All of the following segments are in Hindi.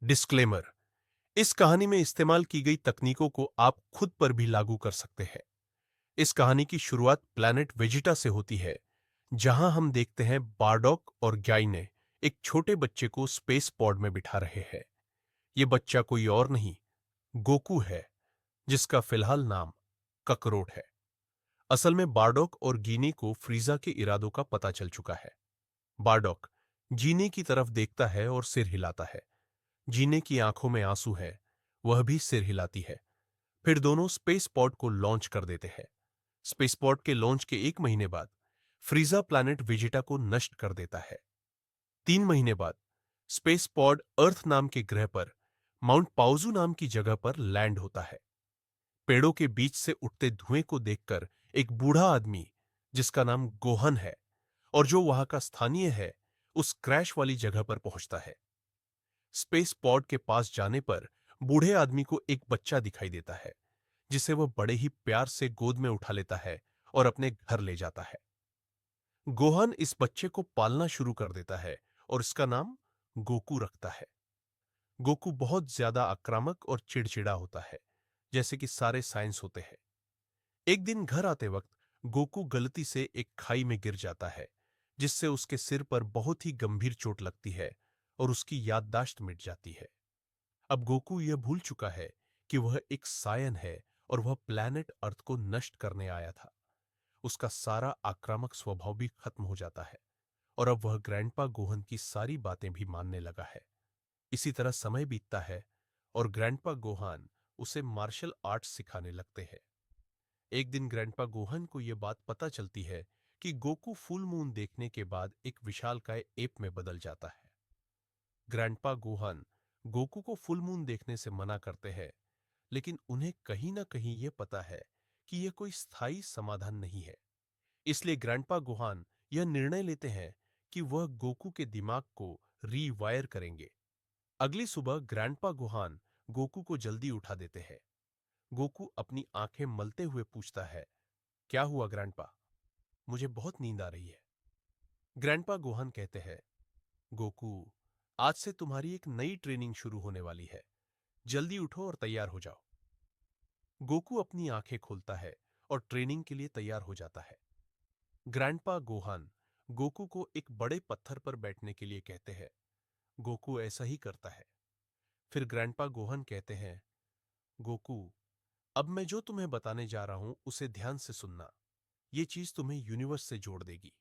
डिस्क्लेमर। इस कहानी में इस्तेमाल की गई तकनीकों को आप खुद पर भी लागू कर सकते हैं। इस कहानी की शुरुआत प्लैनेट वेजिटा से होती है, जहां हम देखते हैं बारडॉक और गाइने एक छोटे बच्चे को स्पेस पॉड में बिठा रहे हैं। ये बच्चा कोई और नहीं, गोकू है, जिसका फिलहाल नाम ककरोट है। असल में बारडॉक और गिनी को फ्रीजा के इरादों का पता चल चुका है। बारडॉक जीने की तरफ देखता है और सिर हिलाता है। जीने की आंखों में आंसू है, वह भी सिर हिलाती है। फिर दोनों स्पेस पॉड को लॉन्च कर देते हैं। स्पेस पॉड के लॉन्च के 1 महीने बाद फ्रीजा प्लैनेट वेजिटा को नष्ट कर देता है। 3 महीने बाद स्पेस पॉड अर्थ नाम के ग्रह पर माउंट पाउजू नाम की जगह पर लैंड होता है। पेड़ों के बीच से उठते धुएं को देखकर एक बूढ़ा आदमी, जिसका नाम गोहन है और जो वहां का स्थानीय है, उस क्रैश वाली जगह पर पहुंचता है। स्पेस पॉड के पास जाने पर बूढ़े आदमी को एक बच्चा दिखाई देता है, जिसे वह बड़े ही प्यार से गोद में उठा लेता है और अपने घर ले जाता है। गोहान इस बच्चे को पालना शुरू कर देता है और इसका नाम गोकू रखता है। गोकू बहुत ज्यादा आक्रामक और चिड़चिड़ा होता है, जैसे कि सारे साइंस होते हैं। एक दिन घर आते वक्त गोकू गलती से एक खाई में गिर जाता है, जिससे उसके सिर पर बहुत ही गंभीर चोट लगती है और उसकी याददाश्त मिट जाती है। अब गोकू यह भूल चुका है कि वह एक सायन है और वह प्लैनेट अर्थ को नष्ट करने आया था। उसका सारा आक्रामक स्वभाव भी खत्म हो जाता है और अब वह ग्रैंडपा गोहन की सारी बातें भी मानने लगा है। इसी तरह समय बीतता है और ग्रैंडपा गोहान उसे मार्शल आर्ट्स सिखाने लगते हैं। एक दिन ग्रैंडपा गोहन को यह बात पता चलती है कि गोकू फुल मून देखने के बाद एक विशालकाय एप में बदल जाता है। ग्रैंडपा गोहान गोकू को फुल मून देखने से मना करते हैं, लेकिन उन्हें कहीं ना कहीं यह पता है कि यह कोई स्थायी समाधान नहीं है। इसलिए ग्रैंडपा गोहान यह निर्णय लेते हैं कि वह गोकू के दिमाग को रीवायर करेंगे। अगली सुबह ग्रैंडपा गोहान गोकू को जल्दी उठा देते हैं। गोकू अपनी आंखें मलते हुए पूछता है, क्या हुआ ग्रैंडपा? मुझे बहुत नींद आ रही है। ग्रैंडपा गोहान कहते हैं, गोकू, आज से तुम्हारी एक नई ट्रेनिंग शुरू होने वाली है। जल्दी उठो और तैयार हो जाओ। गोकू अपनी आंखें खोलता है और ट्रेनिंग के लिए तैयार हो जाता है। ग्रैंडपा गोहान गोकू को एक बड़े पत्थर पर बैठने के लिए कहते हैं। गोकू ऐसा ही करता है। फिर ग्रैंडपा गोहान कहते हैं, गोकू, अब मैं जो तुम्हें बताने जा रहा हूं उसे ध्यान से सुनना। ये चीज तुम्हें यूनिवर्स से जोड़ देगी।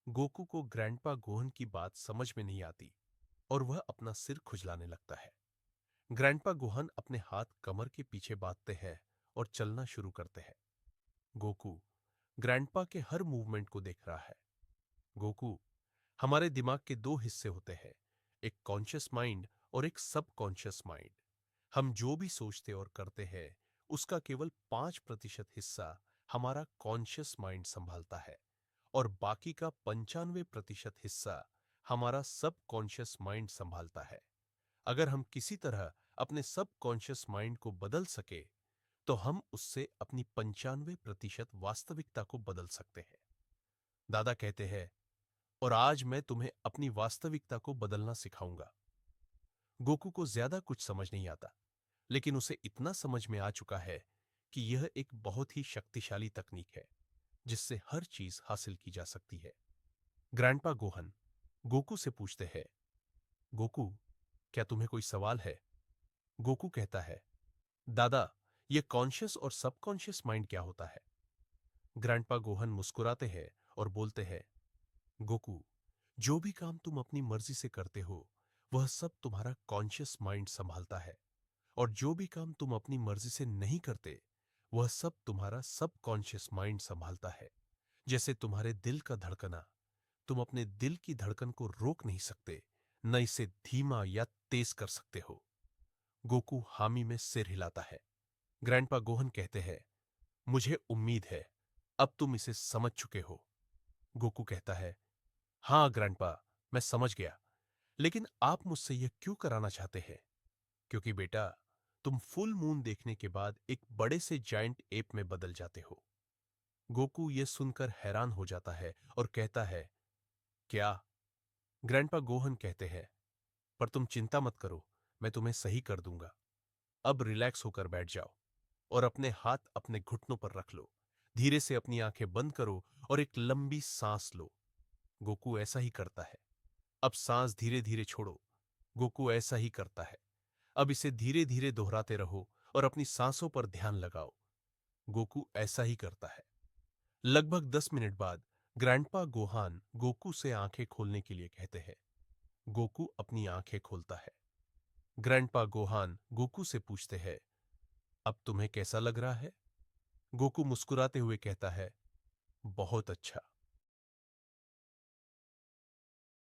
गोकू को ग्रैंडपा गोहन की बात समझ में नहीं आती और वह अपना सिर खुजलाने लगता है। ग्रैंडपा गोहन अपने हाथ कमर के पीछे बांधते हैं और चलना शुरू करते हैं। गोकू ग्रैंडपा के हर मूवमेंट को देख रहा है। गोकू, हमारे दिमाग के दो हिस्से होते हैं, एक कॉन्शियस माइंड और एक सब कॉन्शियस माइंड। हम जो भी सोचते और करते हैं, उसका केवल 5% हिस्सा हमारा कॉन्शियस माइंड संभालता है और बाकी का 95% हिस्सा हमारा सब कॉन्शियस माइंड संभालता है। अगर हम किसी तरह अपने सब कॉन्शियस माइंड को बदल सके, तो हम उससे अपनी 95% वास्तविकता को बदल सकते हैं। दादा कहते हैं, और आज मैं तुम्हें अपनी वास्तविकता को बदलना सिखाऊंगा। गोकू को ज्यादा कुछ समझ नहीं आता, लेकिन उसे इतना समझ में आ चुका है कि यह एक बहुत ही शक्तिशाली तकनीक है, जिससे हर चीज हासिल की जा सकती है। ग्रैंडपा गोहन गोकू से पूछते हैं, गोकू, क्या तुम्हें कोई सवाल है? गोकू कहता है, दादा, यह कॉन्शियस और सबकॉन्शियस माइंड क्या होता है? ग्रैंडपा गोहन मुस्कुराते हैं और बोलते हैं, गोकू, जो भी काम तुम अपनी मर्जी से करते हो, वह सब तुम्हारा कॉन्शियस माइंड संभालता है, और जो भी काम तुम अपनी मर्जी से नहीं करते, वह सब तुम्हारा सब कॉन्शियस माइंड संभालता है। जैसे तुम्हारे दिल का धड़कना, तुम अपने दिल की धड़कन को रोक नहीं सकते, न इसे धीमा या तेज कर सकते हो। गोकू हामी में सिर हिलाता है। ग्रैंडपा गोहन कहते हैं, मुझे उम्मीद है अब तुम इसे समझ चुके हो। गोकू कहता है, हाँ ग्रैंडपा, मैं समझ गया, लेकिन आप मुझसे यह क्यों कराना चाहते हैं? क्योंकि बेटा, तुम फुल मून देखने के बाद एक बड़े से जायंट एप में बदल जाते हो। गोकू यह सुनकर हैरान हो जाता है और कहता है, क्या? ग्रैंडपा गोहन कहते हैं, पर तुम चिंता मत करो, मैं तुम्हें सही कर दूंगा। अब रिलैक्स होकर बैठ जाओ और अपने हाथ अपने घुटनों पर रख लो। धीरे से अपनी आंखें बंद करो और एक लंबी सांस लो। गोकू ऐसा ही करता है। अब सांस धीरे धीरे छोड़ो। गोकू ऐसा ही करता है। अब इसे धीरे धीरे दोहराते रहो और अपनी सांसों पर ध्यान लगाओ। गोकू ऐसा ही करता है। लगभग 10 मिनट बाद ग्रैंडपा गोहान गोकू से आंखें खोलने के लिए कहते हैं। गोकू अपनी आंखें खोलता है। ग्रैंडपा गोहान गोकू से पूछते हैं, अब तुम्हें कैसा लग रहा है? गोकू मुस्कुराते हुए कहता है, बहुत अच्छा।